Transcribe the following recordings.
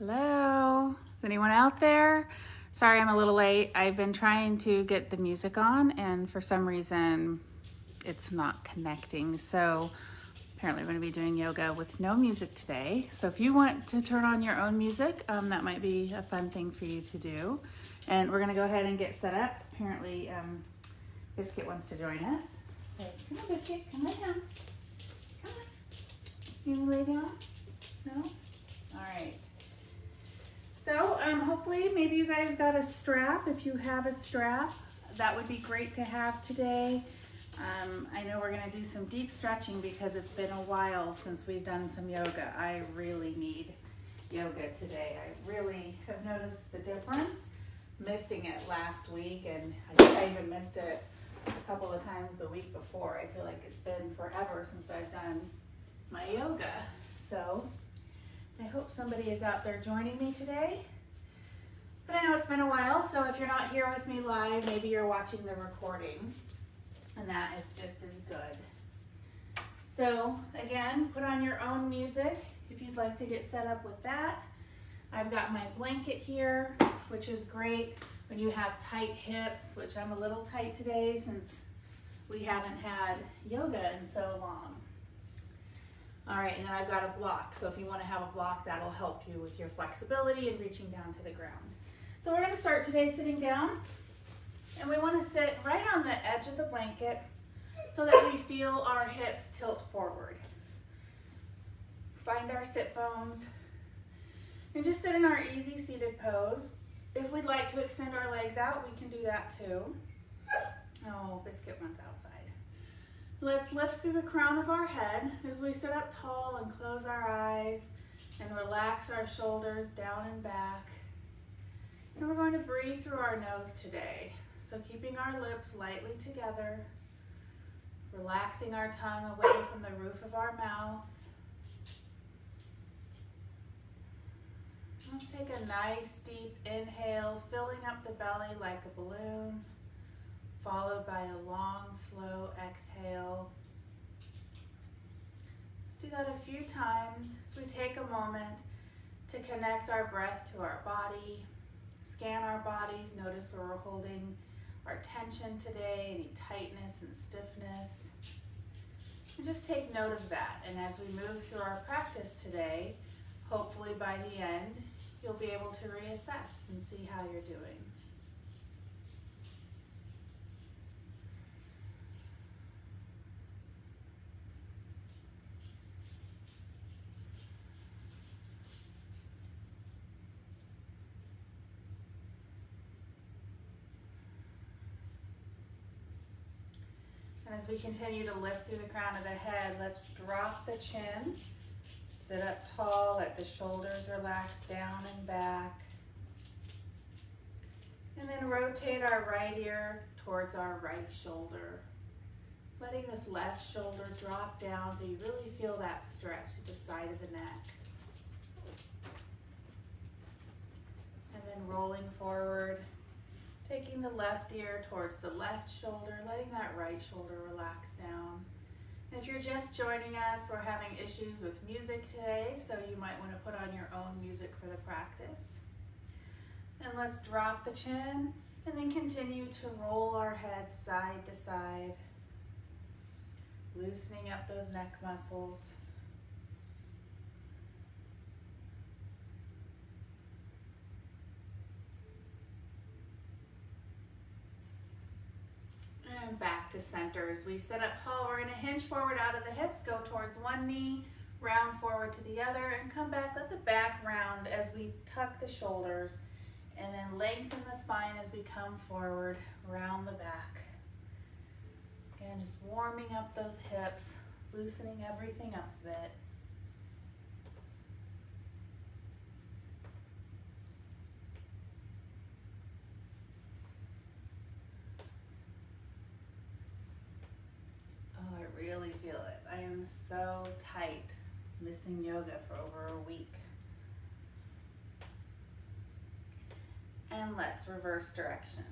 Hello, is anyone out there? Sorry I'm a little late. I've been trying to get the music on and for some reason it's not connecting. So apparently we're going to be doing yoga with no music today. So if you want to turn on your own music, that might be a fun thing for you to do. And we're going to go ahead and get set up. Apparently Biscuit wants to join us. Okay, come on Biscuit, come lay down. Come on. You want to lay down? No? All right. So hopefully maybe you guys got a strap. If you have a strap, that would be great to have today. I know we're gonna do some deep stretching because it's been a while since we've done some yoga. I really need yoga today. I really have noticed the difference missing it last week, and I think I even missed it a couple of times the week before. I feel like it's been forever since I've done my yoga. So I hope somebody is out there joining me today. But I know it's been a while, so if you're not here with me live, maybe you're watching the recording, and that is just as good. So again, put on your own music if you'd like to get set up with that. I've got my blanket here, which is great when you have tight hips, which I'm a little tight today since we haven't had yoga in so long. All right, and then I've got a block. So if you want to have a block, that'll help you with your flexibility and reaching down to the ground. So we're going to start today sitting down, and we want to sit right on the edge of the blanket so that we feel our hips tilt forward. Find our sit bones and just sit in our easy seated pose. If we'd like to extend our legs out, we can do that too. Oh, Biscuit wants outside. Let's lift through the crown of our head as we sit up tall and close our eyes and relax our shoulders down and back. And we're going to breathe through our nose today. So keeping our lips lightly together, relaxing our tongue away from the roof of our mouth. Let's take a nice deep inhale, filling up the belly like a balloon, followed by a long, slow exhale. Let's do that a few times as we take a moment to connect our breath to our body, scan our bodies, notice where we're holding our tension today, any tightness and stiffness. And just take note of that. And as we move through our practice today, hopefully by the end, you'll be able to reassess and see how you're doing. And as we continue to lift through the crown of the head, let's drop the chin, sit up tall, let the shoulders relax down and back. And then rotate our right ear towards our right shoulder, letting this left shoulder drop down so you really feel that stretch to the side of the neck. And then rolling forward, taking the left ear towards the left shoulder, letting that right shoulder relax down. And if you're just joining us, we're having issues with music today, so you might want to put on your own music for the practice. And let's drop the chin and then continue to roll our head side to side, loosening up those neck muscles. And back to center. As we sit up tall, we're going to hinge forward out of the hips, go towards one knee, round forward to the other, and come back. Let the back round as we tuck the shoulders, and then lengthen the spine as we come forward, round the back. Again, just warming up those hips, loosening everything up a bit. Oh, I really feel it. I am so tight, missing yoga for over a week. And let's reverse direction.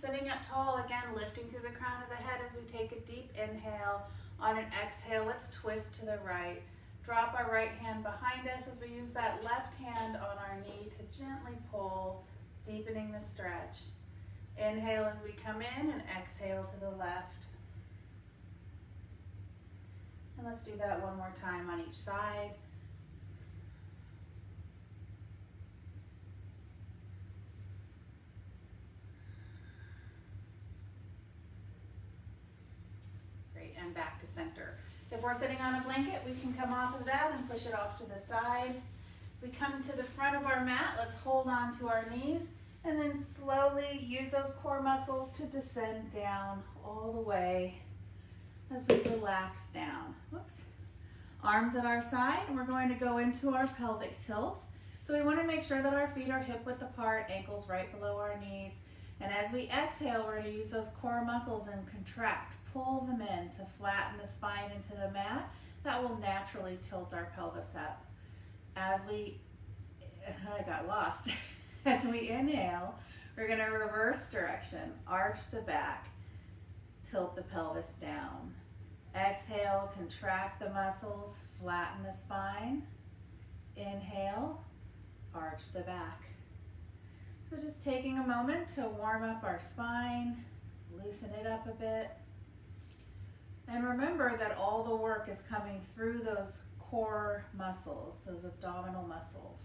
sitting up tall again, lifting through the crown of the head as we take a deep inhale. On an exhale, let's twist to the right. Drop our right hand behind us as we use that left hand on our knee to gently pull, deepening the stretch. Inhale as we come in and exhale to the left. And let's do that one more time on each side. Great, and back to center. If we're sitting on a blanket, we can come off of that and push it off to the side. As we come to the front of our mat, let's hold on to our knees and then slowly use those core muscles to descend down all the way as we relax down. Whoops. Arms at our side, and we're going to go into our pelvic tilts. So we want to make sure that our feet are hip width apart, ankles right below our knees. And as we exhale, we're going to use those core muscles and contract. Pull them in to flatten the spine into the mat. That will naturally tilt our pelvis up. As we, I got lost. As we inhale, we're going to reverse direction, arch the back, tilt the pelvis down. Exhale, contract the muscles, flatten the spine. Inhale, arch the back. So just taking a moment to warm up our spine, loosen it up a bit. And remember that all the work is coming through those core muscles, those abdominal muscles.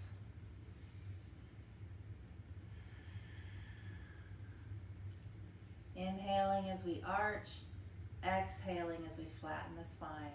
Inhaling as we arch, exhaling as we flatten the spine.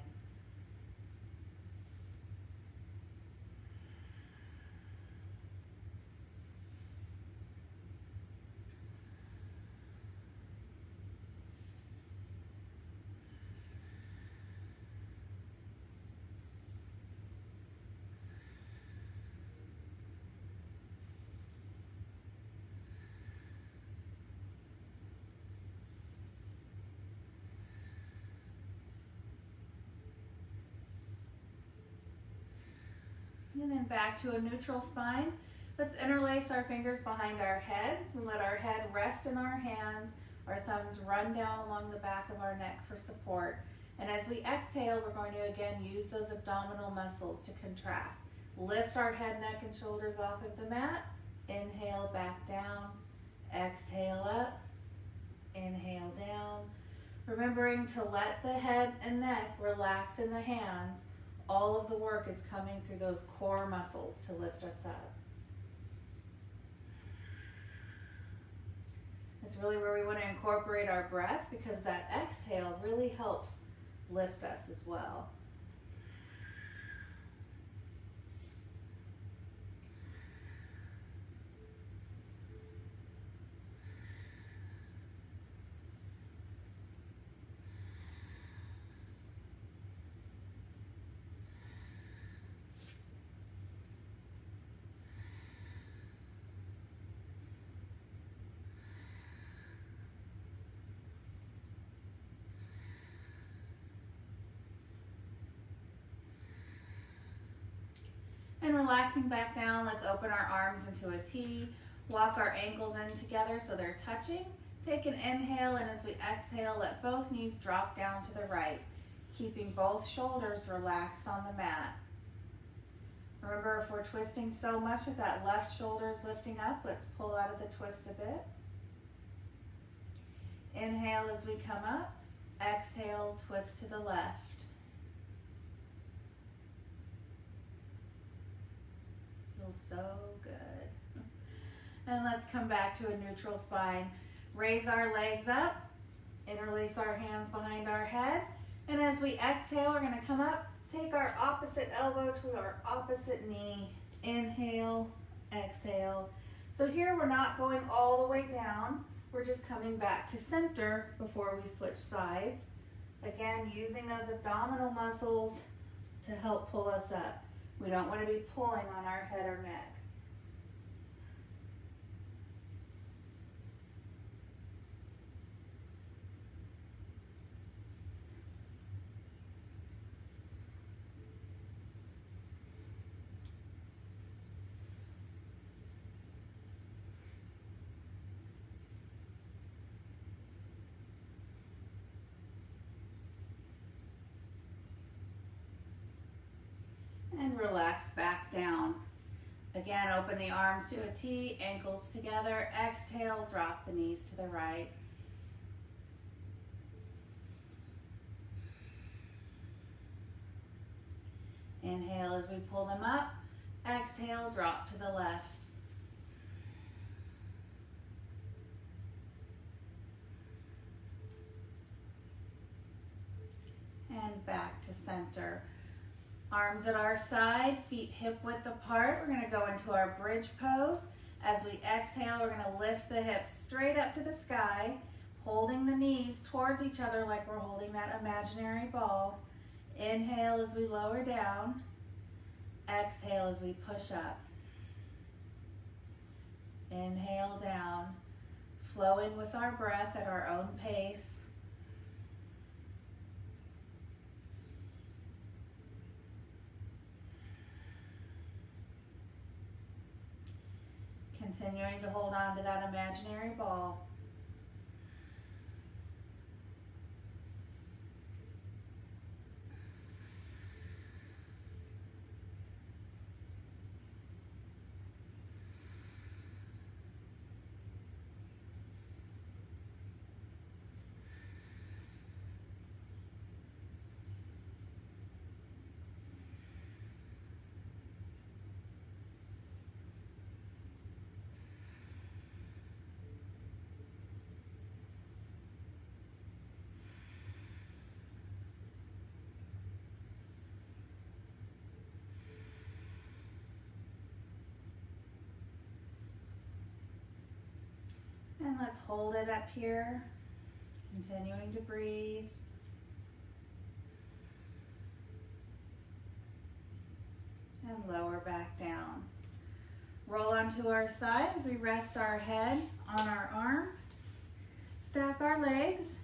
And then back to a neutral spine. Let's interlace our fingers behind our heads. We let our head rest in our hands. Our thumbs run down along the back of our neck for support. And as we exhale, we're going to again use those abdominal muscles to contract. Lift our head, neck, and shoulders off of the mat. Inhale, back down. Exhale up. Inhale down. Remembering to let the head and neck relax in the hands. All of the work is coming through those core muscles to lift us up. It's really where we want to incorporate our breath because that exhale really helps lift us as well. And relaxing back down, let's open our arms into a T. Walk our ankles in together so they're touching. Take an inhale, and as we exhale, let both knees drop down to the right, keeping both shoulders relaxed on the mat. Remember, if we're twisting so much that that left shoulder is lifting up, let's pull out of the twist a bit. Inhale as we come up. Exhale, twist to the left. Feels so good. And let's come back to a neutral spine. Raise our legs up. Interlace our hands behind our head. And as we exhale, we're going to come up. Take our opposite elbow to our opposite knee. Inhale, exhale. So here we're not going all the way down. We're just coming back to center before we switch sides. Again, using those abdominal muscles to help pull us up. We don't want to be pulling on our head or neck. and relax back down. Again, open the arms to a T, ankles together. Exhale, drop the knees to the right. Inhale as we pull them up. Exhale, drop to the left. And back to center. Arms at our side, feet hip width apart. We're gonna go into our bridge pose. As we exhale, we're gonna lift the hips straight up to the sky, holding the knees towards each other like we're holding that imaginary ball. Inhale as we lower down. Exhale as we push up. Inhale down, flowing with our breath at our own pace. Continuing to hold on to that imaginary ball. And let's hold it up here, continuing to breathe. And lower back down. Roll onto our side as we rest our head on our arm. Stack our legs,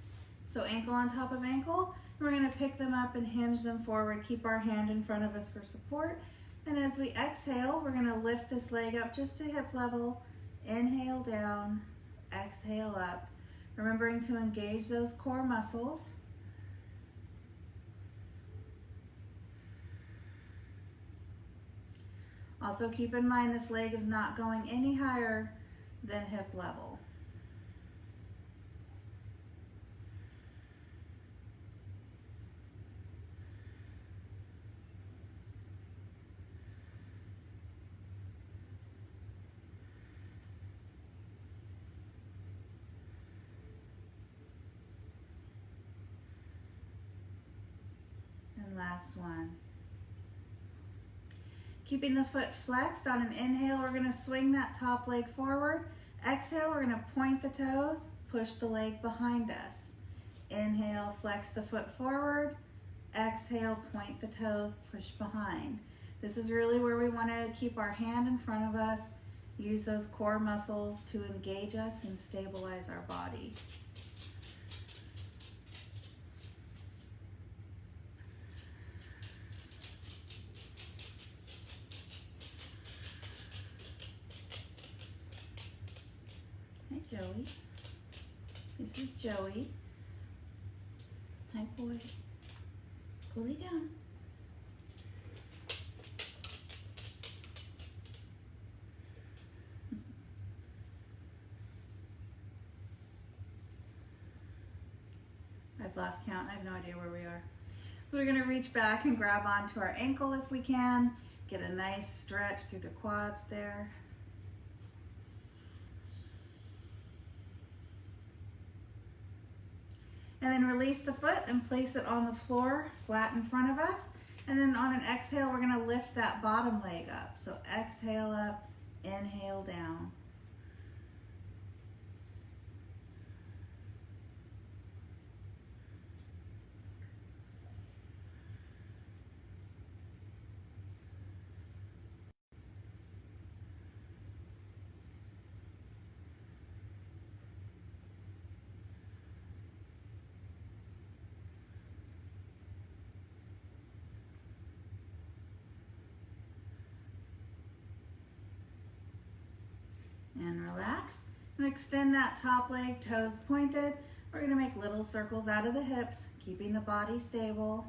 so ankle on top of ankle. And we're gonna pick them up and hinge them forward. Keep our hand in front of us for support. And as we exhale, we're gonna lift this leg up just to hip level. Inhale down. Exhale up, remembering to engage those core muscles. Also keep in mind this leg is not going any higher than hip level. Last one. Keeping the foot flexed on an inhale, we're going to swing that top leg forward. Exhale, we're going to point the toes, push the leg behind us. Inhale, flex the foot forward. Exhale, point the toes, push behind. This is really where we want to keep our hand in front of us, use those core muscles to engage us and stabilize our body. Joey. This is Joey. Hi, boy. Go lay down. I've lost count. I have no idea where we are. We're going to reach back and grab onto our ankle if we can. Get a nice stretch through the quads there. And then release the foot and place it on the floor flat in front of us. And then on an exhale, we're gonna lift that bottom leg up. So exhale up, inhale down. And relax. And extend that top leg, toes pointed. We're going to make little circles out of the hips, keeping the body stable.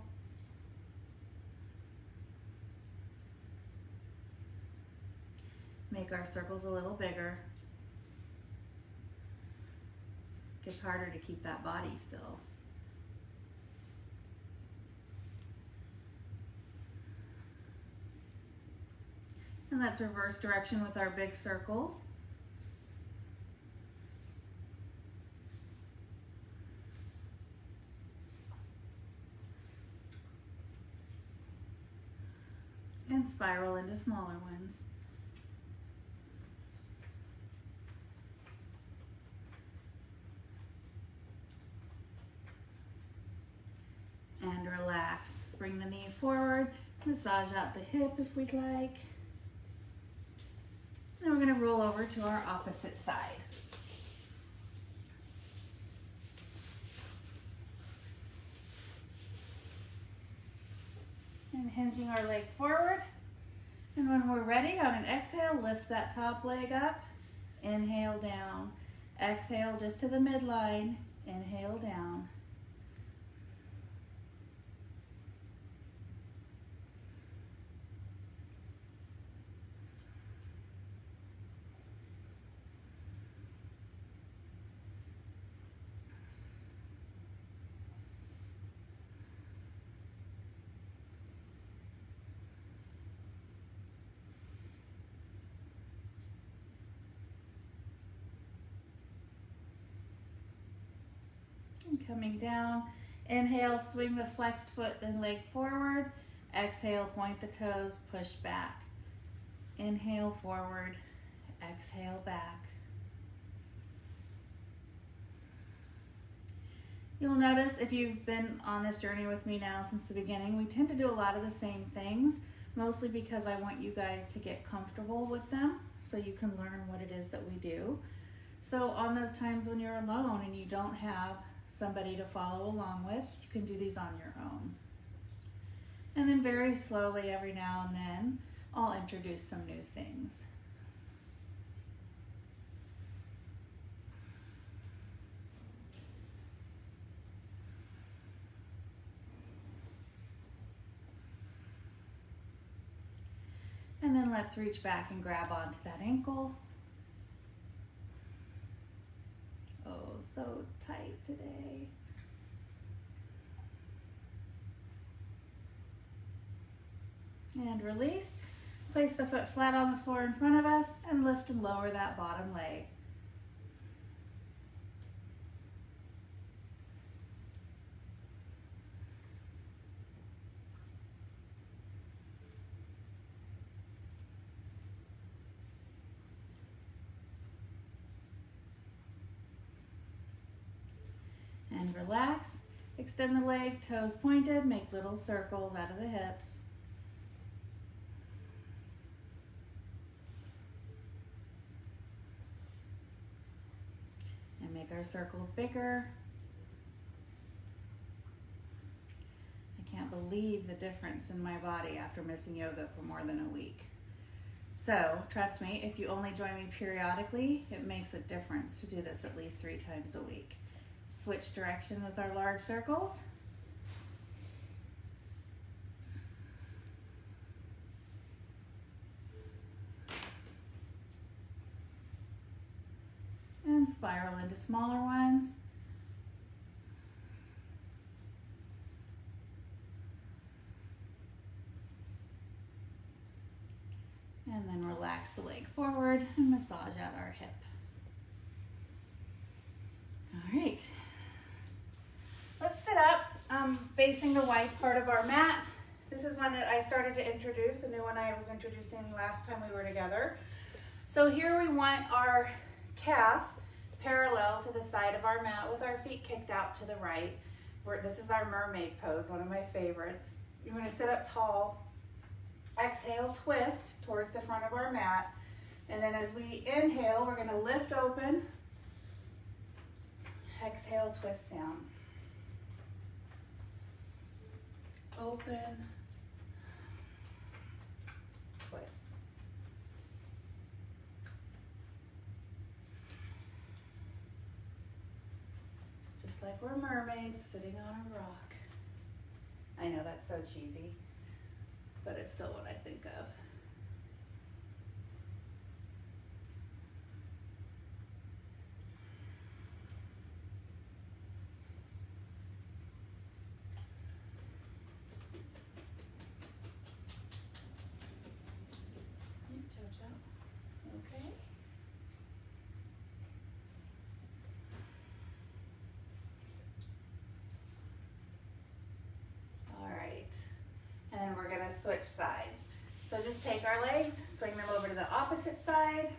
Make our circles a little bigger. Gets harder to keep that body still. And let's reverse direction with our big circles. And spiral into smaller ones. And relax. Bring the knee forward, massage out the hip if we'd like. Then we're going to roll over to our opposite side. And hinging our legs forward. And when we're ready, on an exhale, lift that top leg up. Inhale down. Exhale just to the midline. Inhale down. And coming down, inhale, swing the flexed foot and leg forward. Exhale, point the toes, push back. Inhale, forward. Exhale, back. You'll notice if you've been on this journey with me now since the beginning, we tend to do a lot of the same things, mostly because I want you guys to get comfortable with them so you can learn what it is that we do. So on those times when you're alone and you don't have somebody to follow along with, you can do these on your own. And then very slowly every now and then, I'll introduce some new things. And then let's reach back and grab onto that ankle. Oh, so tight today. And release. Place the foot flat on the floor in front of us and lift and lower that bottom leg. And relax. Extend the leg, toes pointed, make little circles out of the hips. And make our circles bigger. I can't believe the difference in my body after missing yoga for more than a week. So, trust me, if you only join me periodically, it makes a difference to do this at least 3 times a week. Switch direction with our large circles. And spiral into smaller ones. And then relax the leg forward and massage out our hip. All right. Let's sit up, facing the white part of our mat. This is one that I started to introduce, a new one I was introducing last time we were together. So here we want our calf parallel to the side of our mat with our feet kicked out to the right. This is our mermaid pose, one of my favorites. You're going to sit up tall. Exhale, twist towards the front of our mat. And then as we inhale, we're going to lift open. Exhale, twist down. Open, twist. Just like we're mermaids sitting on a rock. I know that's so cheesy, but it's still what I think of. switch sides. So just take our legs, swing them over to the opposite side.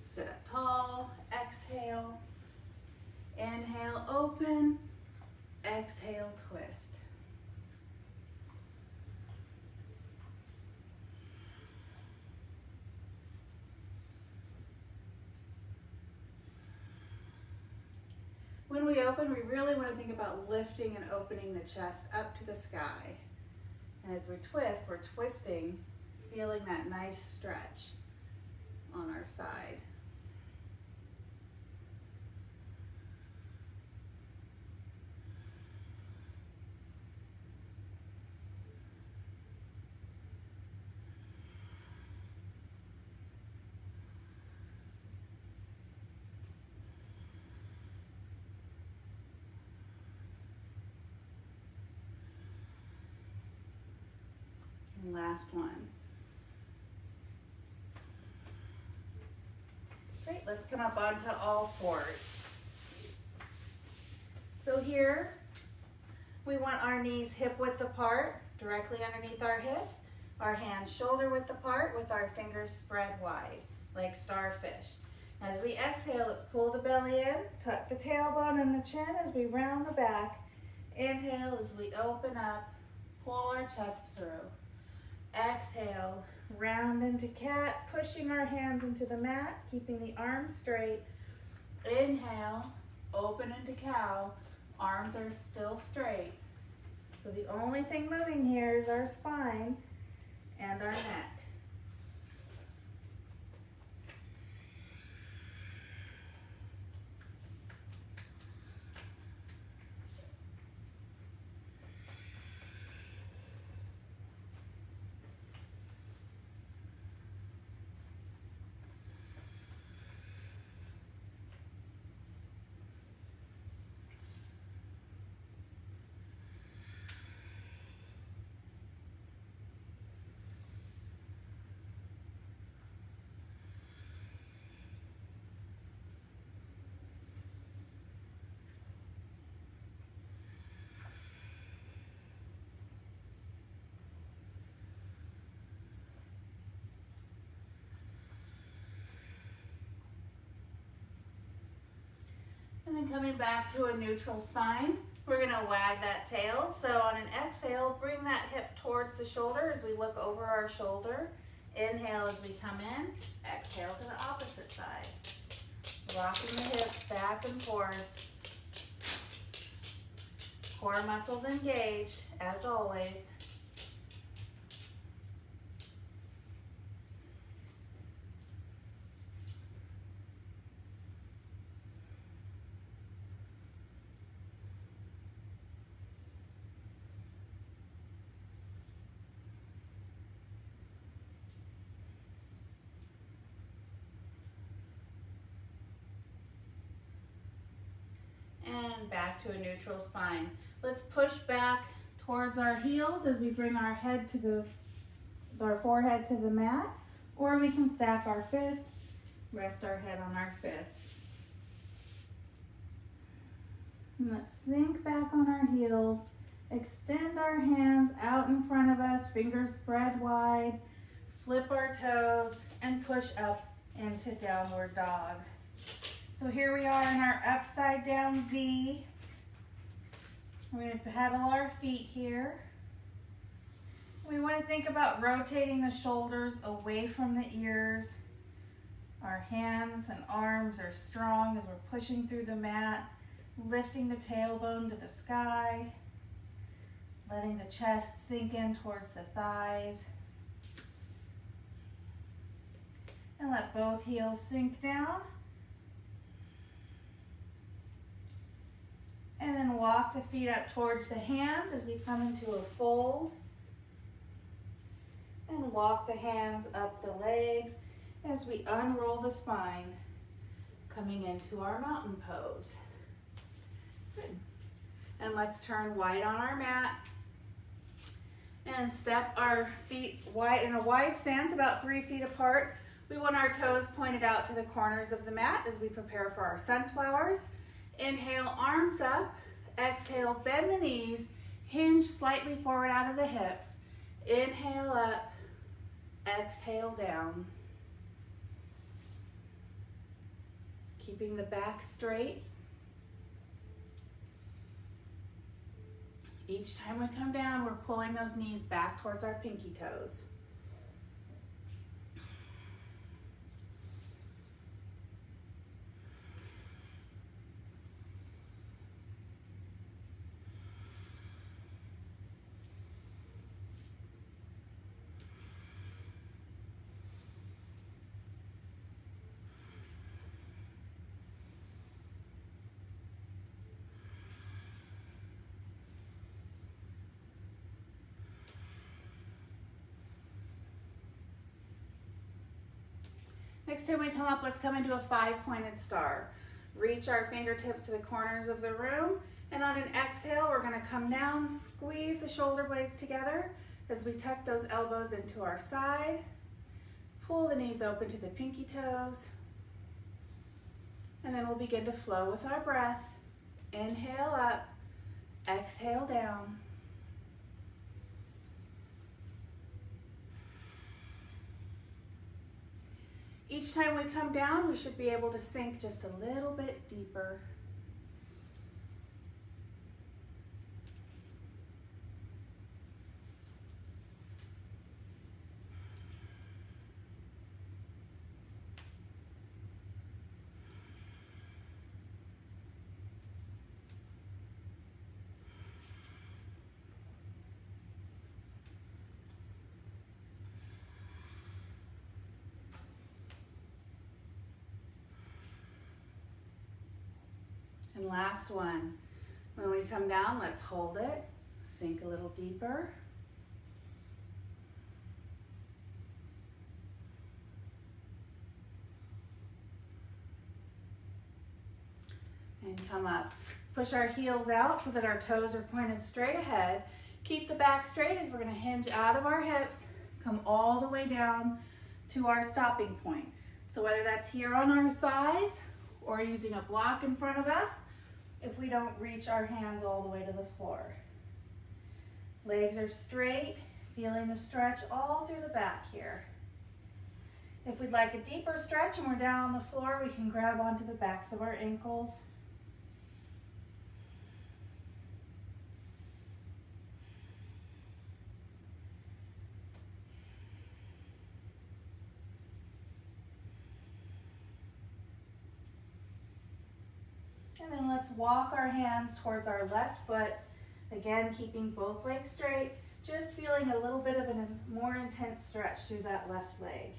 Sit up tall, exhale. Inhale, open. Exhale, twist. When we open, we really want to think about lifting and opening the chest up to the sky. And as we twist, we're twisting, feeling that nice stretch on our side. And last one. Great, let's come up onto all fours. So here, we want our knees hip width apart, directly underneath our hips, our hands shoulder width apart with our fingers spread wide, like starfish. As we exhale, let's pull the belly in, tuck the tailbone and the chin as we round the back. Inhale as we open up, pull our chest through. Exhale, round into cat, pushing our hands into the mat, keeping the arms straight. Inhale, open into cow, arms are still straight. So the only thing moving here is our spine and our neck. And then coming back to a neutral spine, we're gonna wag that tail. So on an exhale, bring that hip towards the shoulder as we look over our shoulder. Inhale as we come in, exhale to the opposite side. Rocking the hips back and forth. Core muscles engaged, as always. And back to a neutral spine. Let's push back towards our heels as we bring our head to our forehead to the mat, or we can stack our fists, rest our head on our fists. And let's sink back on our heels, extend our hands out in front of us, fingers spread wide, flip our toes, and push up into downward dog. So here we are in our upside down V. We're going to pedal our feet here. We want to think about rotating the shoulders away from the ears. Our hands and arms are strong as we're pushing through the mat, lifting the tailbone to the sky, letting the chest sink in towards the thighs. And let both heels sink down. And then walk the feet up towards the hands as we come into a fold. And walk the hands up the legs as we unroll the spine, coming into our mountain pose. Good. And let's turn wide on our mat. And step our feet wide in a wide stance, about 3 feet apart. We want our toes pointed out to the corners of the mat as we prepare for our sunflowers. Inhale, arms up. Exhale, bend the knees. Hinge slightly forward out of the hips. Inhale up, exhale down. Keeping the back straight. Each time we come down, we're pulling those knees back towards our pinky toes. Next time we come up, let's come into a 5-pointed star. Reach our fingertips to the corners of the room, and on an exhale, we're gonna come down, squeeze the shoulder blades together as we tuck those elbows into our side. Pull the knees open to the pinky toes, and then we'll begin to flow with our breath. Inhale up, exhale down. Each time we come down, we should be able to sink just a little bit deeper. And last one. When we come down, let's hold it. Sink a little deeper. And come up. Let's push our heels out so that our toes are pointed straight ahead. Keep the back straight as we're going to hinge out of our hips, come all the way down to our stopping point. So whether that's here on our thighs or using a block in front of us, if we don't reach our hands all the way to the floor. Legs are straight, feeling the stretch all through the back here. If we'd like a deeper stretch and we're down on the floor, we can grab onto the backs of our ankles. And then let's walk our hands towards our left foot. Again, keeping both legs straight, just feeling a little bit of a more intense stretch through that left leg.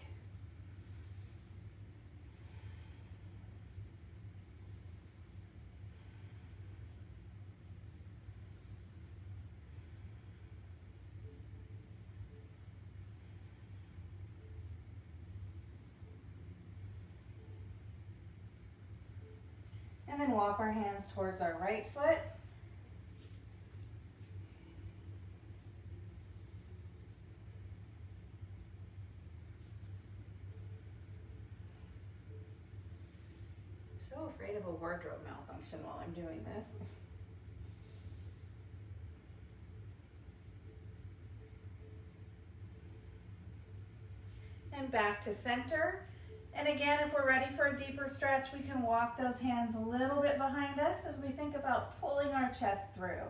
And then walk our hands towards our right foot. I'm so afraid of a wardrobe malfunction while I'm doing this. And back to center. And again, if we're ready for a deeper stretch, we can walk those hands a little bit behind us as we think about pulling our chest through.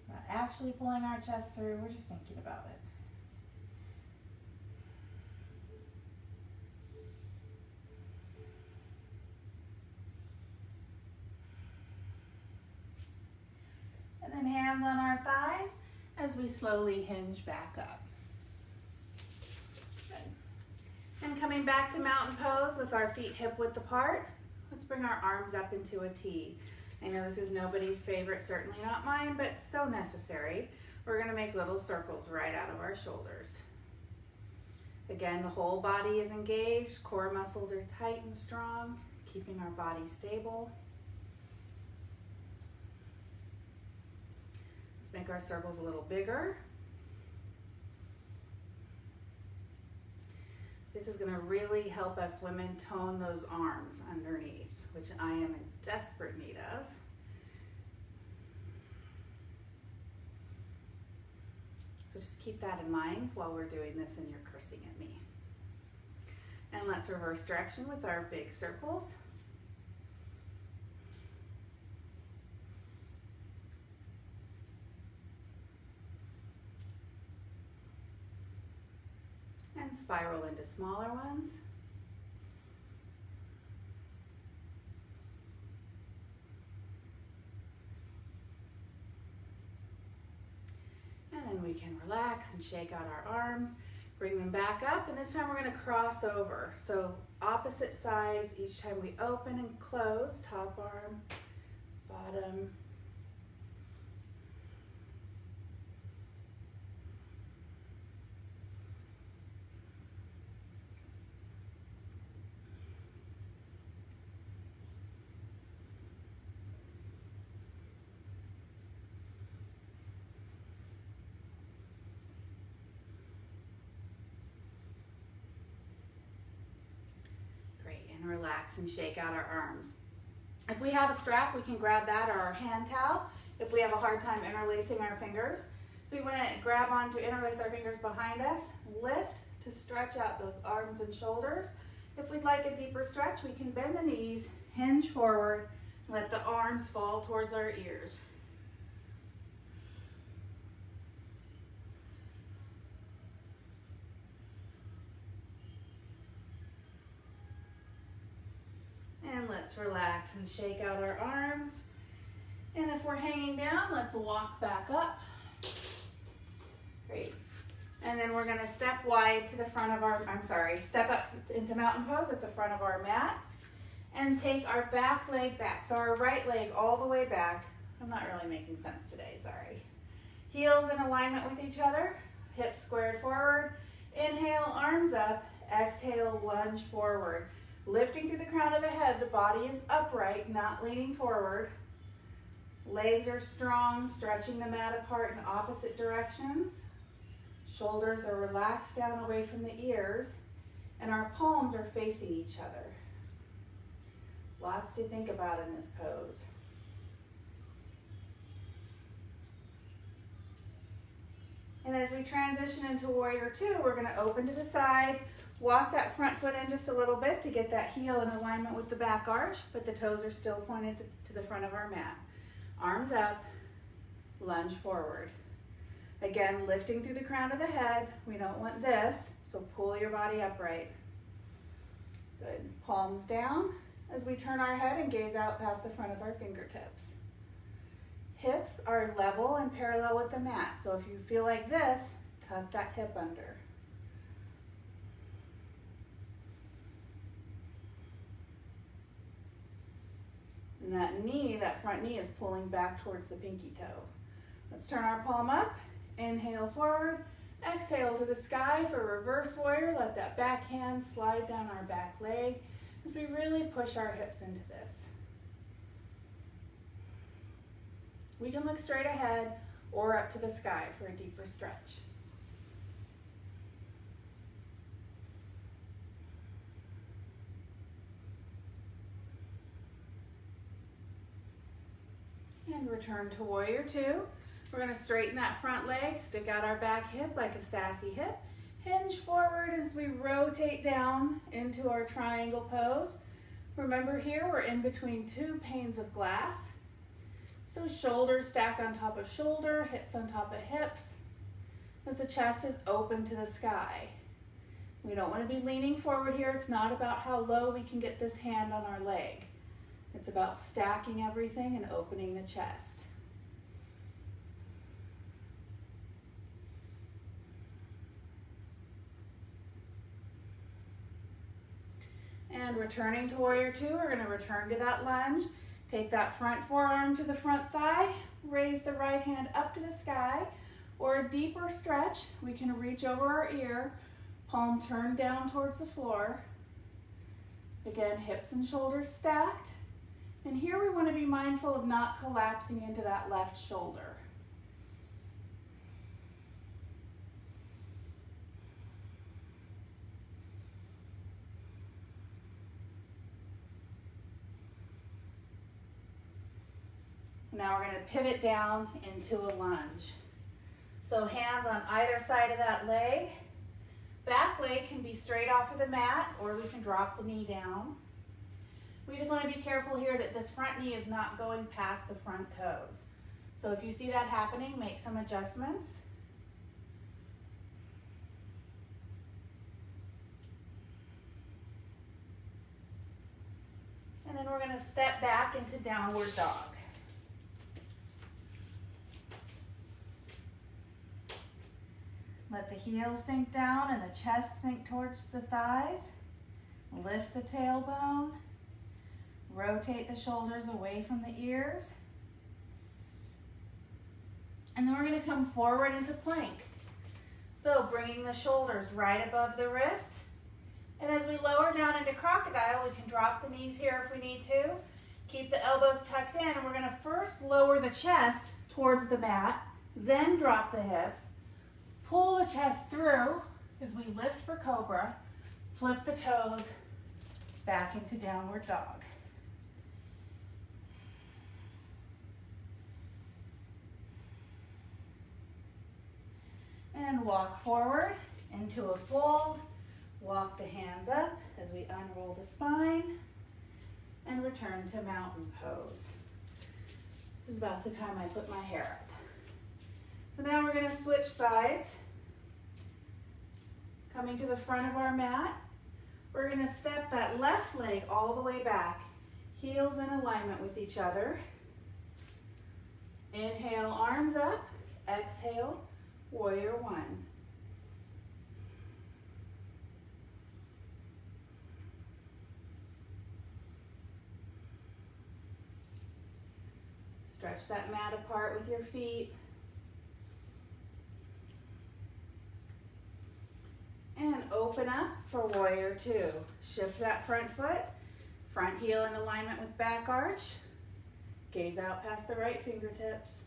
Not actually pulling our chest through, we're just thinking about it. And then hands on our thighs as we slowly hinge back up. And coming back to mountain pose with our feet hip width apart, let's bring our arms up into a T. I know this is nobody's favorite, certainly not mine, but so necessary. We're gonna make little circles right out of our shoulders. Again, the whole body is engaged, core muscles are tight and strong, keeping our body stable. Let's make our circles a little bigger. This is gonna really help us women tone those arms underneath, which I am in desperate need of. So just keep that in mind while we're doing this and you're cursing at me. And let's reverse direction with our big circles. And spiral into smaller ones. And then we can relax and shake out our arms, bring them back up, and this time we're going to cross over. So opposite sides, each time we open and close, top arm, bottom. Relax and shake out our arms. If we have a strap, we can grab that, or our hand towel if we have a hard time interlacing our fingers. So we want to grab on to interlace our fingers behind us, lift to stretch out those arms and shoulders. If we'd like a deeper stretch, we can bend the knees, hinge forward, let the arms fall towards our ears. And let's relax and shake out our arms. And if we're hanging down, let's walk back up. Great. And then we're gonna step wide to the front of our, step up into mountain pose at the front of our mat. And take our back leg back. So our right leg all the way back. I'm not really making sense today, sorry. Heels in alignment with each other, hips squared forward. Inhale, arms up. Exhale, lunge forward. Lifting through the crown of the head, the body is upright, not leaning forward. Legs are strong, stretching the mat apart in opposite directions. Shoulders are relaxed down away from the ears, and our palms are facing each other. Lots to think about in this pose. And as we transition into Warrior Two, we're going to open to the side. Walk that front foot in just a little bit to get that heel in alignment with the back arch, but the toes are still pointed to the front of our mat. Arms up, lunge forward. Again, lifting through the crown of the head. We don't want this, so pull your body upright. Good. Palms down as we turn our head and gaze out past the front of our fingertips. Hips are level and parallel with the mat, so if you feel like this, tuck that hip under. And that knee, that front knee is pulling back towards the pinky toe. Let's turn our palm up, inhale forward, exhale to the sky for reverse warrior. Let that back hand slide down our back leg as we really push our hips into this. We can look straight ahead or up to the sky for a deeper stretch. And return to Warrior Two. We're going to straighten that front leg, stick out our back hip like a sassy hip, hinge forward as we rotate down into our triangle pose. Remember here, we're in between two panes of glass. So shoulders stacked on top of shoulder, hips on top of hips, as the chest is open to the sky. We don't want to be leaning forward here. It's not about how low we can get this hand on our leg. It's about stacking everything and opening the chest. And returning to Warrior Two, we're going to return to that lunge. Take that front forearm to the front thigh, raise the right hand up to the sky, or a deeper stretch, we can reach over our ear, palm turned down towards the floor. Again, hips and shoulders stacked. And here we want to be mindful of not collapsing into that left shoulder. Now we're going to pivot down into a lunge. So hands on either side of that leg. Back leg can be straight off of the mat, or we can drop the knee down. We just want to be careful here that this front knee is not going past the front toes. So if you see that happening, make some adjustments. And then we're going to step back into downward dog. Let the heel sink down and the chest sink towards the thighs. Lift the tailbone. Rotate the shoulders away from the ears. And then we're going to come forward into plank. So bringing the shoulders right above the wrists. And as we lower down into crocodile, we can drop the knees here if we need to. Keep the elbows tucked in. And we're going to first lower the chest towards the mat, then drop the hips. Pull the chest through as we lift for cobra. Flip the toes back into downward dog. And walk forward into a fold. Walk the hands up as we unroll the spine and return to mountain pose. This is about the time I put my hair up. So now we're going to switch sides. Coming to the front of our mat, we're going to step that left leg all the way back. Heels in alignment with each other. Inhale, arms up. Exhale, warrior one. Stretch that mat apart with your feet. And open up for warrior two. Shift that front foot. Front heel in alignment with back arch. Gaze out past the right fingertips.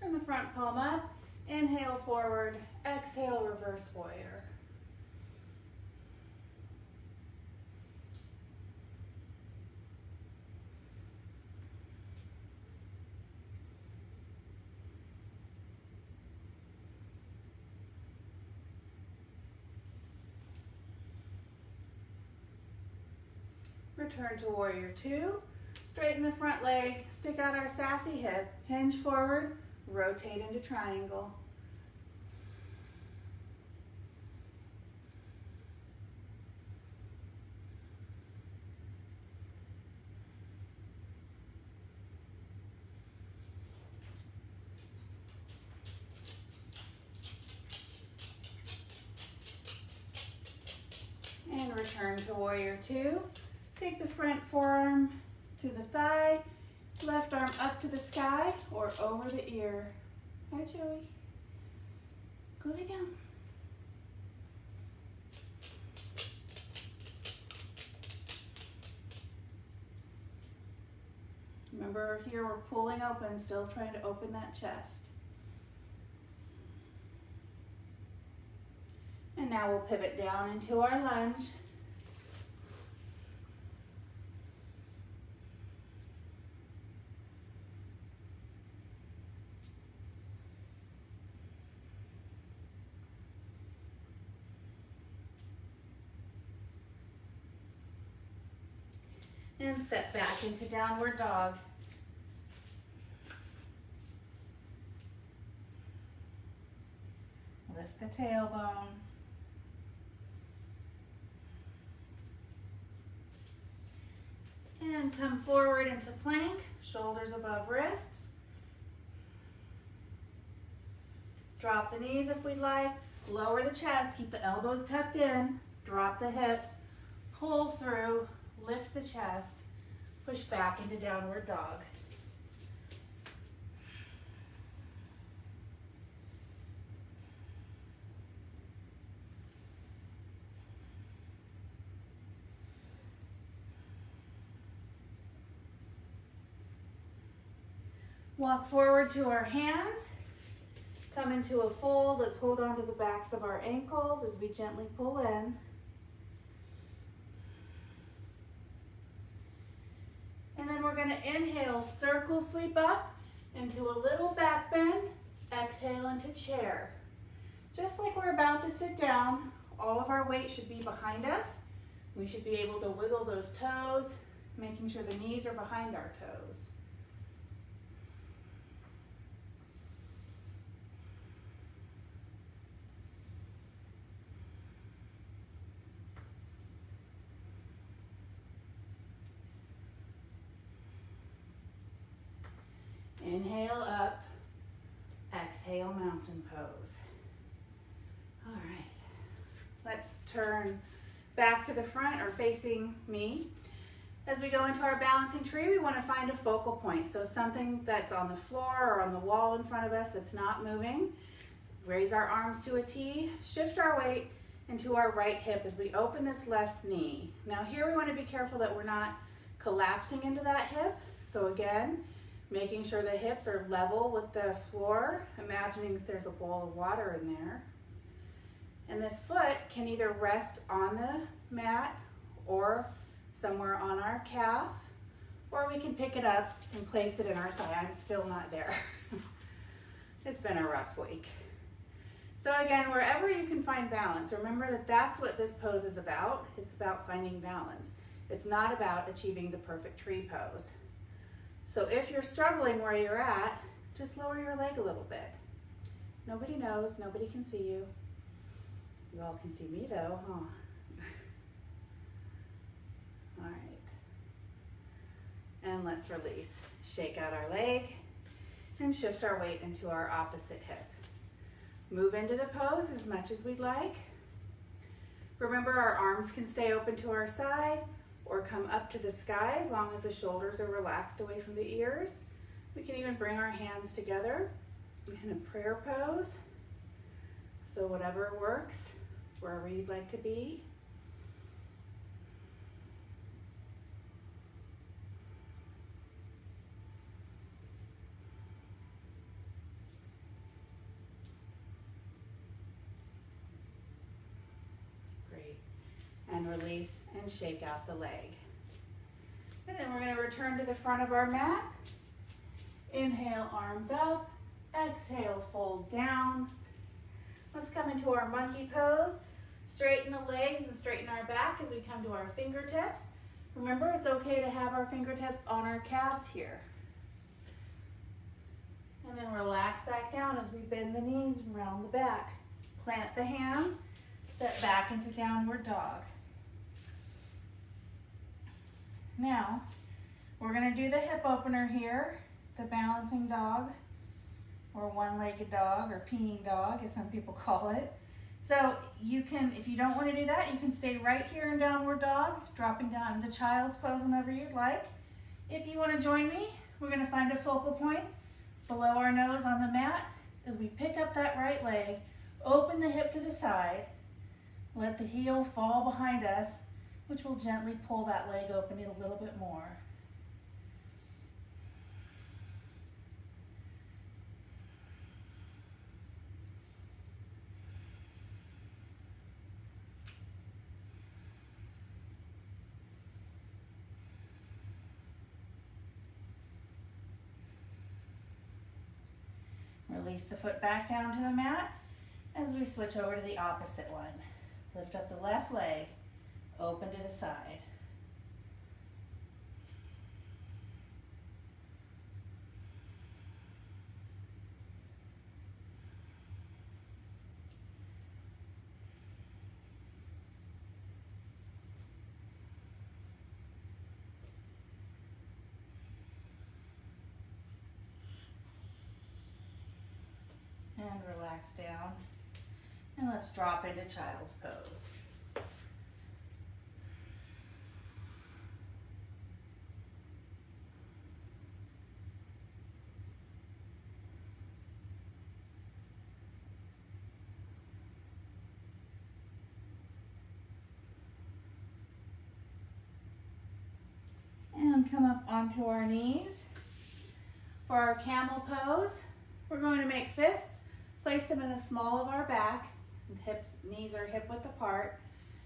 Turn the front palm up. Inhale forward, exhale reverse warrior. Return to warrior two. Straighten the front leg, stick out our sassy hip, hinge forward, rotate into triangle. And return to warrior two. Take the front forearm to the thigh, left arm up to the sky or over the ear. Hi, Joey. Go lay down. Remember here we're pulling open, still trying to open that chest. And now we'll pivot down into our lunge. And step back into downward dog. Lift the tailbone. And come forward into plank, shoulders above wrists. Drop the knees if we'd like. Lower the chest, keep the elbows tucked in. Drop the hips, pull through. Lift the chest, push back into downward dog. Walk forward to our hands. Come into a fold. Let's hold on to the backs of our ankles as we gently pull in. And then we're going to inhale, circle sweep up into a little back bend. Exhale into chair. Just like we're about to sit down, all of our weight should be behind us. We should be able to wiggle those toes, making sure the knees are behind our toes. Inhale up, exhale mountain pose. All right, let's turn back to the front or facing me. As we go into our balancing tree, we want to find a focal point. So something that's on the floor or on the wall in front of us that's not moving. Raise our arms to a T, shift our weight into our right hip as we open this left knee. Now here we want to be careful that we're not collapsing into that hip. So again, making sure the hips are level with the floor, imagining that there's a bowl of water in there. And this foot can either rest on the mat or somewhere on our calf, or we can pick it up and place it in our thigh. I'm still not there. It's been a rough week. So again, wherever you can find balance, remember that that's what this pose is about. It's about finding balance. It's not about achieving the perfect tree pose. So if you're struggling where you're at, just lower your leg a little bit. Nobody knows, nobody can see you. You all can see me though, huh? All right. And let's release. Shake out our leg and shift our weight into our opposite hip. Move into the pose as much as we'd like. Remember, our arms can stay open to our side or come up to the sky as long as the shoulders are relaxed away from the ears. We can even bring our hands together in a prayer pose. So whatever works, wherever you'd like to be. Great. And release and shake out the leg. And then we're going to return to the front of our mat. Inhale, arms up. Exhale, fold down. Let's come into our monkey pose. Straighten the legs and straighten our back as we come to our fingertips. Remember, it's okay to have our fingertips on our calves here. And then relax back down as we bend the knees and round the back. Plant the hands, step back into downward dog. Now, we're going to do the hip opener here, the balancing dog, or one-legged dog, or peeing dog, as some people call it. So you can, if you don't want to do that, you can stay right here in downward dog, dropping down into child's pose whenever you'd like. If you want to join me, we're going to find a focal point below our nose on the mat as we pick up that right leg, open the hip to the side, let the heel fall behind us, which will gently pull that leg open a little bit more. Release the foot back down to the mat as we switch over to the opposite one. Lift up the left leg, open to the side. And relax down. And let's drop into child's pose. And come up onto our knees. For our camel pose, we're going to make fists, place them in the small of our back, hips, knees are hip width apart.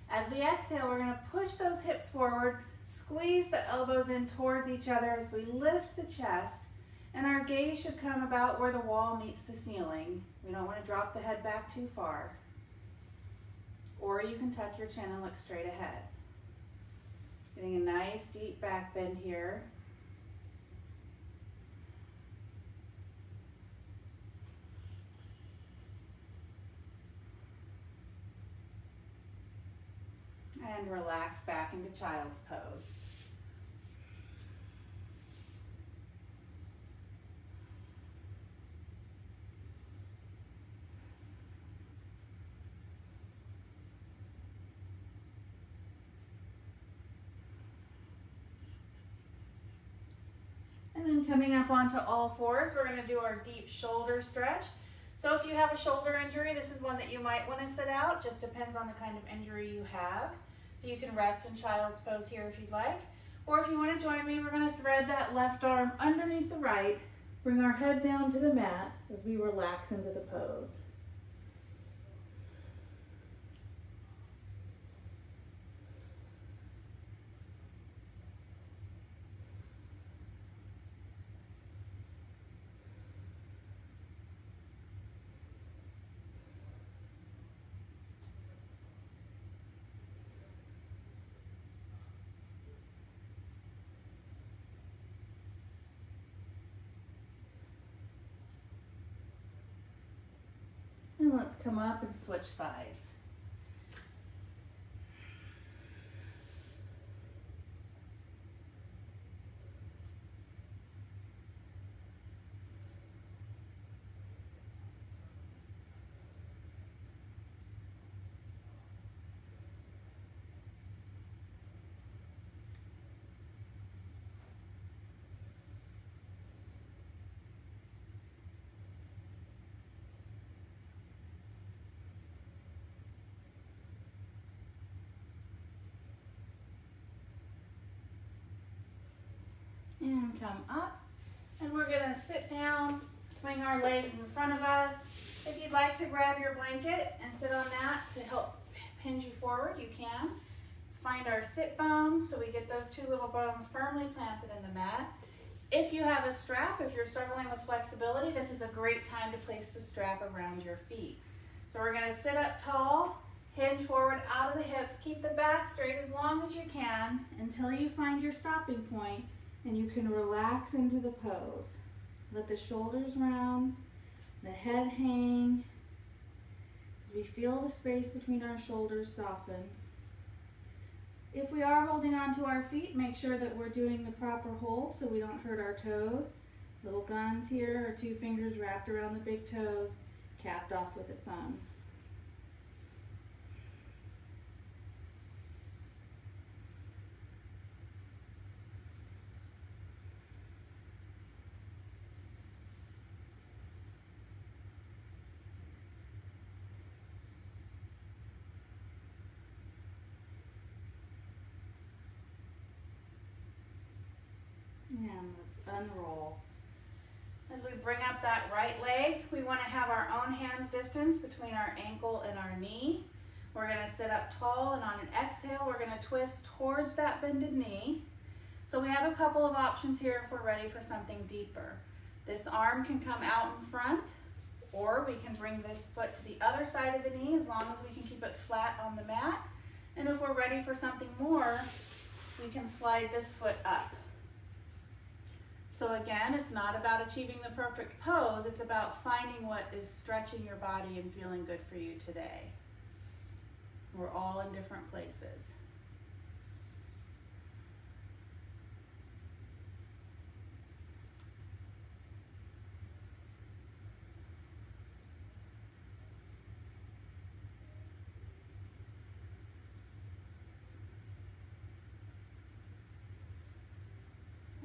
As we exhale, we're going to push those hips forward, squeeze the elbows in towards each other as we lift the chest, and our gaze should come about where the wall meets the ceiling. We don't want to drop the head back too far. Or you can tuck your chin and look straight ahead. Getting a nice deep back bend here. And relax back into child's pose. And then coming up onto all fours, we're going to do our deep shoulder stretch. So if you have a shoulder injury, this is one that you might want to sit out. Just depends on the kind of injury you have. So you can rest in child's pose here if you'd like. Or if you want to join me, we're going to thread that left arm underneath the right, bring our head down to the mat as we relax into the pose. And let's come up and switch sides. And come up, and we're going to sit down, swing our legs in front of us. If you'd like to grab your blanket and sit on that to help hinge you forward, you can. Let's find our sit bones so we get those two little bones firmly planted in the mat. If you have a strap, if you're struggling with flexibility, this is a great time to place the strap around your feet. So we're going to sit up tall, hinge forward out of the hips, keep the back straight as long as you can until you find your stopping point. And you can relax into the pose. Let the shoulders round, the head hang. As we feel the space between our shoulders soften. If we are holding on to our feet, make sure that we're doing the proper hold so we don't hurt our toes. Little guns here, or 2 fingers wrapped around the big toes, capped off with a thumb. And let's unroll. As we bring up that right leg, we want to have our own hands distance between our ankle and our knee. We're going to sit up tall, and on an exhale, we're going to twist towards that bended knee. So we have a couple of options here if we're ready for something deeper. This arm can come out in front, or we can bring this foot to the other side of the knee as long as we can keep it flat on the mat. And if we're ready for something more, we can slide this foot up. So again, it's not about achieving the perfect pose, it's about finding what is stretching your body and feeling good for you today. We're all in different places.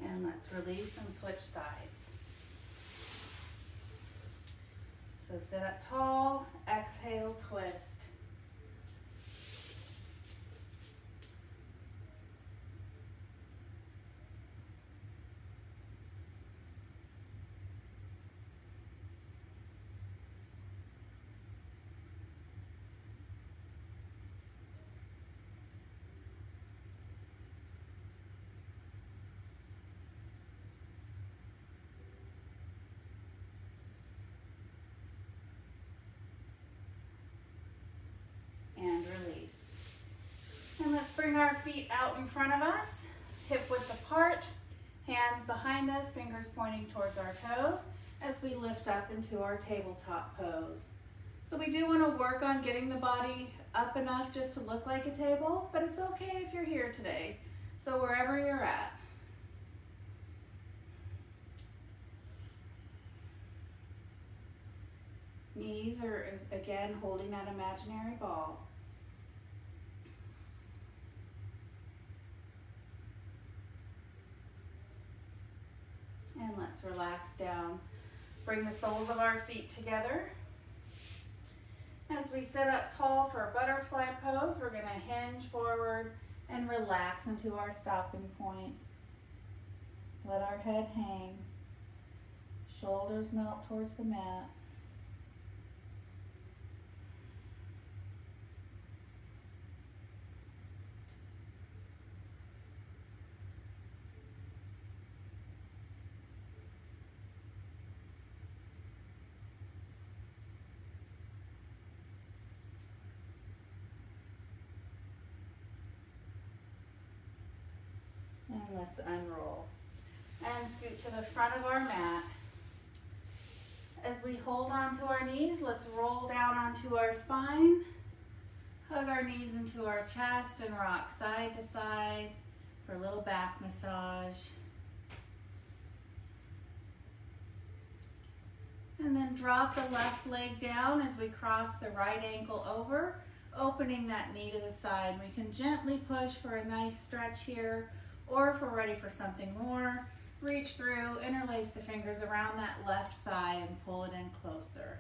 And let's release and switch sides. So sit up tall, exhale, twist. feet out in front of us, hip width apart, hands behind us, fingers pointing towards our toes as we lift up into our tabletop pose. So we do want to work on getting the body up enough just to look like a table, but it's okay if you're here today. So wherever you're at. Knees are, again, holding that imaginary ball. And let's relax down. Bring the soles of our feet together. As we sit up tall for a butterfly pose, we're going to hinge forward and relax into our stopping point. Let our head hang. Shoulders melt towards the mat. And let's unroll. And scoot to the front of our mat. As we hold onto our knees, let's roll down onto our spine. Hug our knees into our chest and rock side to side for a little back massage. And then drop the left leg down as we cross the right ankle over, opening that knee to the side. We can gently push for a nice stretch here, or if we're ready for something more, reach through, interlace the fingers around that left thigh and pull it in closer.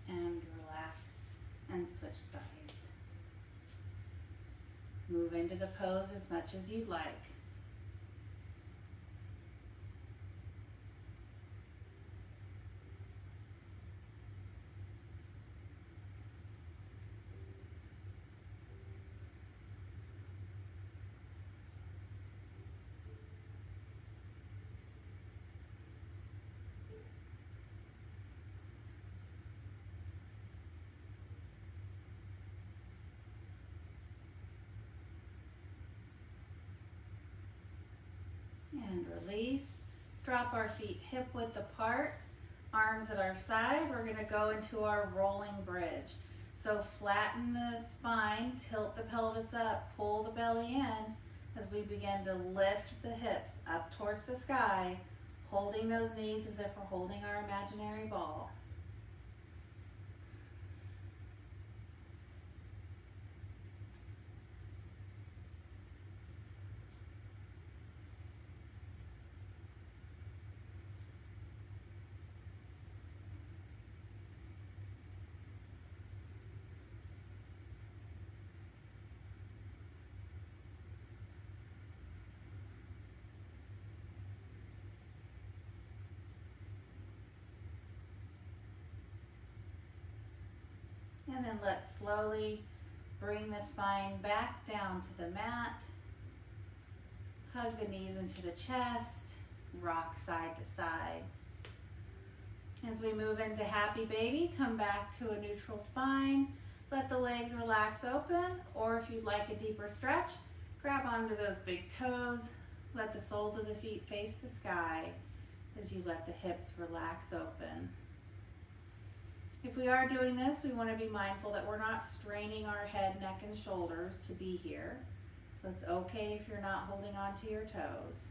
And relax and switch sides. Move into the pose as much as you'd like. And release. Drop our feet hip width apart, arms at our side. We're going to go into our rolling bridge. So flatten the spine, tilt the pelvis up, pull the belly in as we begin to lift the hips up towards the sky, holding those knees as if we're holding our imaginary ball. And then let's slowly bring the spine back down to the mat. Hug the knees into the chest, rock side to side. As we move into happy baby, come back to a neutral spine. Let the legs relax open, or if you'd like a deeper stretch, grab onto those big toes. Let the soles of the feet face the sky as you let the hips relax open. If we are doing this, we want to be mindful that we're not straining our head, neck, and shoulders to be here. So it's okay if you're not holding on to your toes.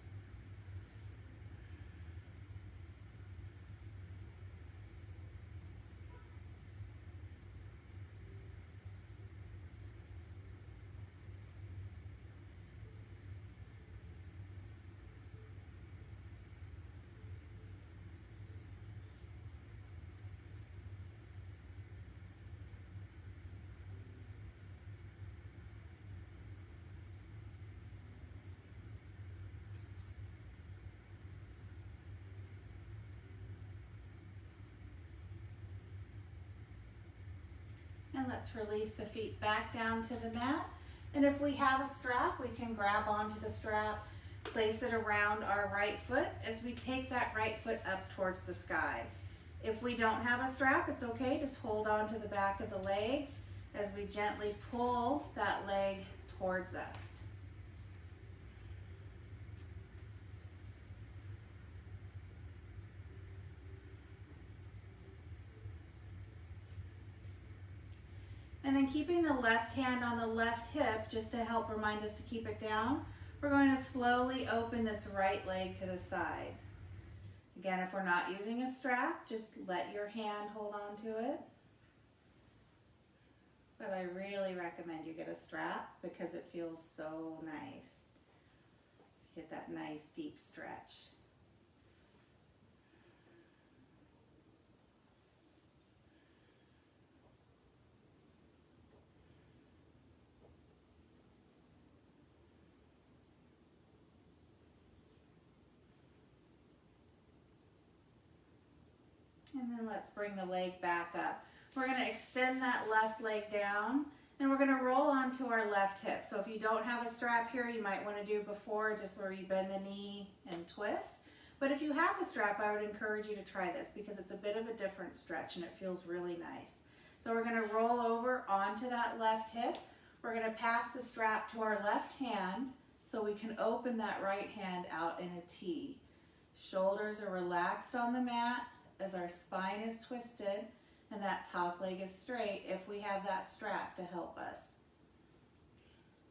And let's release the feet back down to the mat. And if we have a strap, we can grab onto the strap, place it around our right foot as we take that right foot up towards the sky. If we don't have a strap, it's okay. Just hold on to the back of the leg as we gently pull that leg towards us. And then keeping the left hand on the left hip, just to help remind us to keep it down, we're going to slowly open this right leg to the side. Again, if we're not using a strap, just let your hand hold on to it. But I really recommend you get a strap because it feels so nice. Get that nice deep stretch. And then let's bring the leg back up. We're going to extend that left leg down and we're going to roll onto our left hip. So if you don't have a strap here, you might want to do before, just where you bend the knee and twist. But if you have the strap, I would encourage you to try this because it's a bit of a different stretch and it feels really nice. So we're going to roll over onto that left hip. We're going to pass the strap to our left hand so we can open that right hand out in a T. Shoulders are relaxed on the mat as our spine is twisted and that top leg is straight if we have that strap to help us.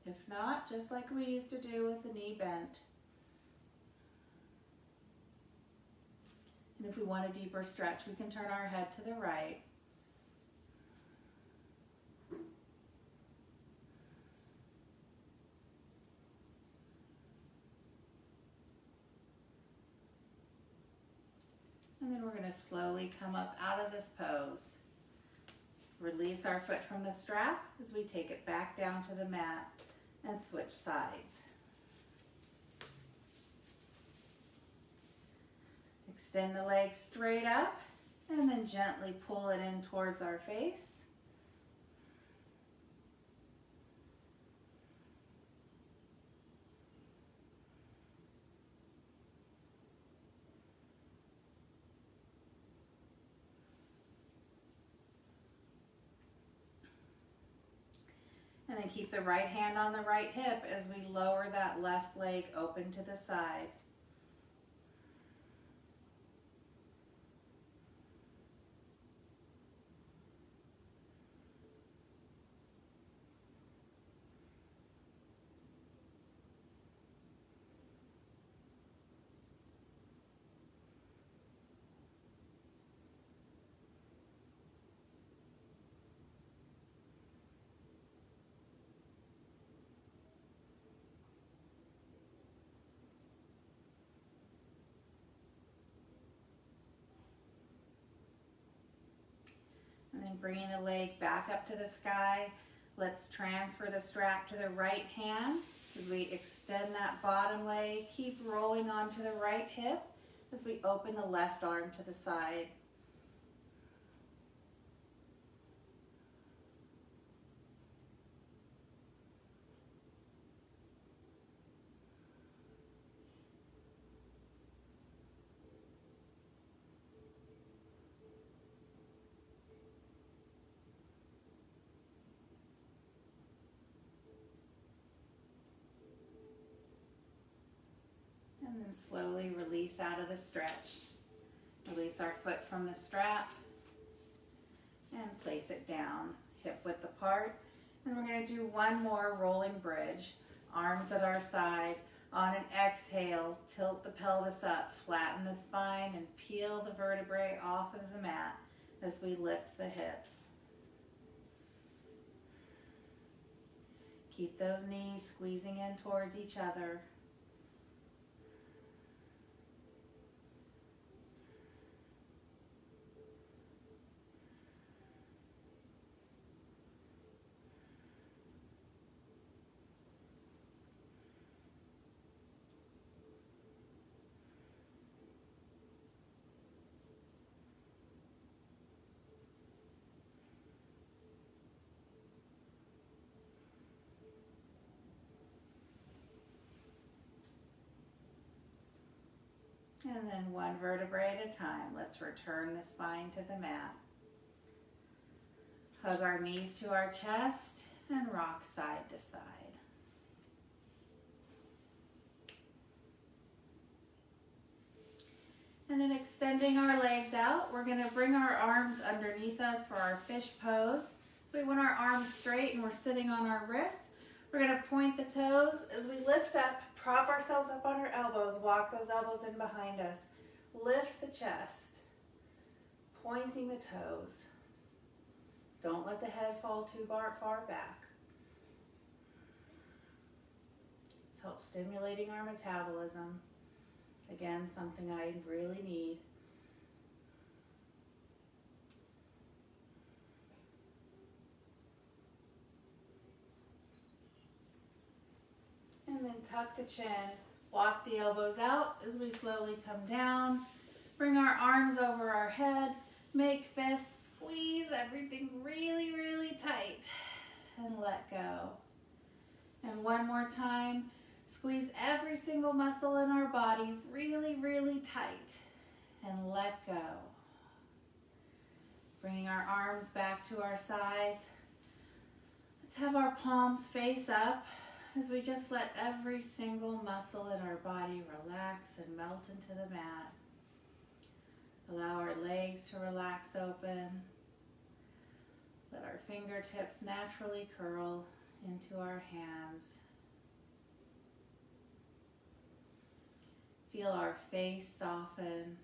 If not, just like we used to do with the knee bent. And if we want a deeper stretch, we can turn our head to the right. And then we're going to slowly come up out of this pose. Release our foot from the strap as we take it back down to the mat and switch sides. Extend the leg straight up and then gently pull it in towards our face. And then keep the right hand on the right hip as we lower that left leg open to the side. And then bringing the leg back up to the sky, let's transfer the strap to the right hand as we extend that bottom leg. Keep rolling onto the right hip as we open the left arm to the side. And then slowly release out of the stretch. Release our foot from the strap and place it down, hip width apart. And we're going to do one more rolling bridge. Arms at our side. On an exhale, tilt the pelvis up, flatten the spine, and peel the vertebrae off of the mat as we lift the hips. Keep those knees squeezing in towards each other. And then one vertebrae at a time. Let's return the spine to the mat. Hug our knees to our chest and rock side to side. And then extending our legs out, we're going to bring our arms underneath us for our fish pose. So we want our arms straight and we're sitting on our wrists. We're going to point the toes as we lift up, prop ourselves up on our elbows, walk those elbows in behind us. Lift the chest, pointing the toes. Don't let the head fall too far back. This helps stimulating our metabolism. Again, something I really need. And then tuck the chin, walk the elbows out as we slowly come down. Bring our arms over our head, make fists, squeeze everything really, really tight, and let go. And one more time, squeeze every single muscle in our body really, really tight, and let go. Bringing our arms back to our sides. Let's have our palms face up as we just let every single muscle in our body relax and melt into the mat. Allow our legs to relax open. Let our fingertips naturally curl into our hands. Feel our face soften.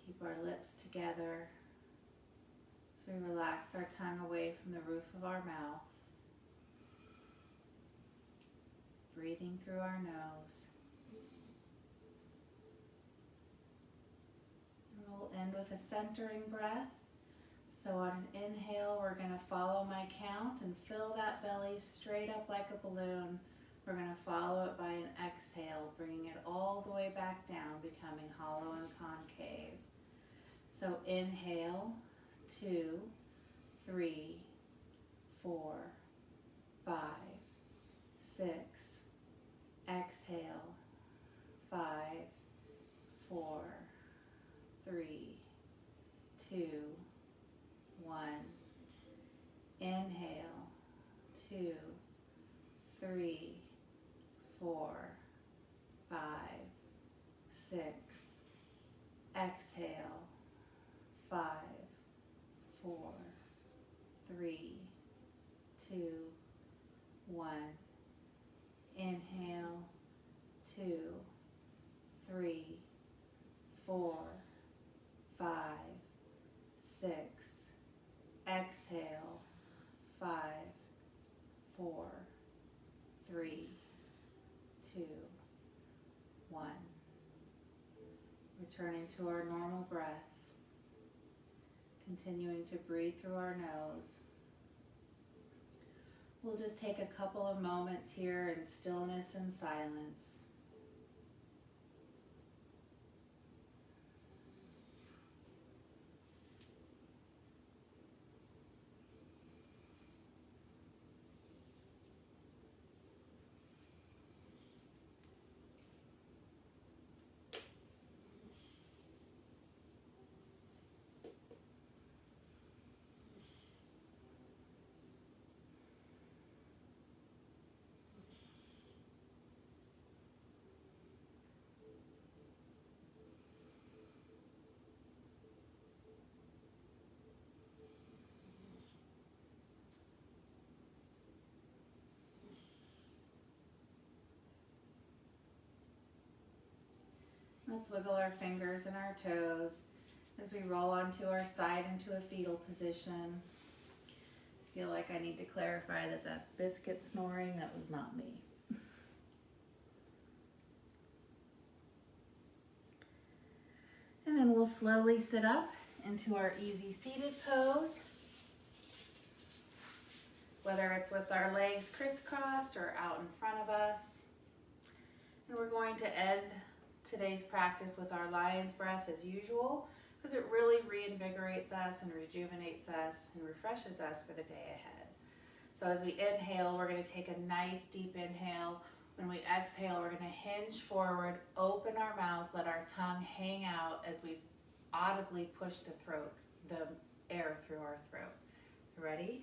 Keep our lips together as we relax our tongue away from the roof of our mouth. Breathing through our nose. And we'll end with a centering breath. So on an inhale, we're going to follow my count and fill that belly straight up like a balloon. We're going to follow it by an exhale, bringing it all the way back down, becoming hollow and concave. So inhale, 2, 3, 4, 5, 6. Exhale, 5, 4, 3, 2, 1. Inhale, 2, 3, 4, 5, 6. Exhale, 5, 4, 3, 2, 1. Inhale, 2, 3, 4, 5, 6. Exhale, 5, 4, 3, 2, 1. Returning to our normal breath. Continuing to breathe through our nose. We'll just take a couple of moments here in stillness and silence. Let's wiggle our fingers and our toes as we roll onto our side into a fetal position. I feel like I need to clarify that that's Biscuit snoring, that was not me. And then we'll slowly sit up into our easy seated pose. Whether it's with our legs crisscrossed or out in front of us. And we're going to end today's practice with our lion's breath as usual, because it really reinvigorates us and rejuvenates us and refreshes us for the day ahead. So as we inhale, we're going to take a nice deep inhale, When we exhale, we're going to hinge forward, open our mouth, let our tongue hang out as we audibly push the air through our throat. Ready?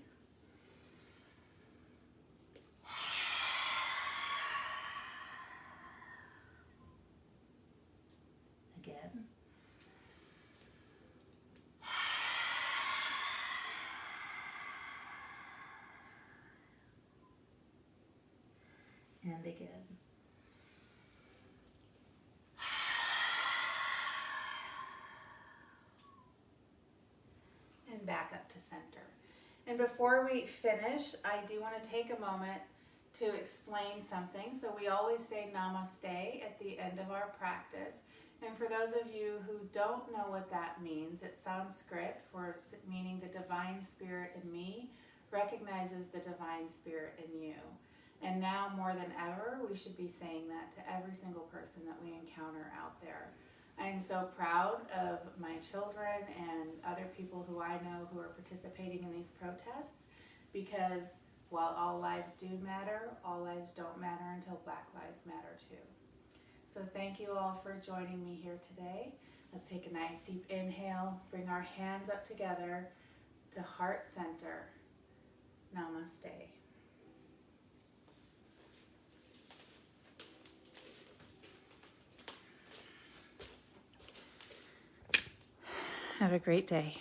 Again. And again. And back up to center. And before we finish, I do want to take a moment to explain something. So we always say namaste at the end of our practice. And for those of you who don't know what that means, it's Sanskrit for meaning the divine spirit in me recognizes the divine spirit in you. And now more than ever, we should be saying that to every single person that we encounter out there. I'm so proud of my children and other people who I know who are participating in these protests, because while all lives do matter, all lives don't matter until Black Lives Matter too. So thank you all for joining me here today. Let's take a nice deep inhale, bring our hands up together to heart center. Namaste. Have a great day.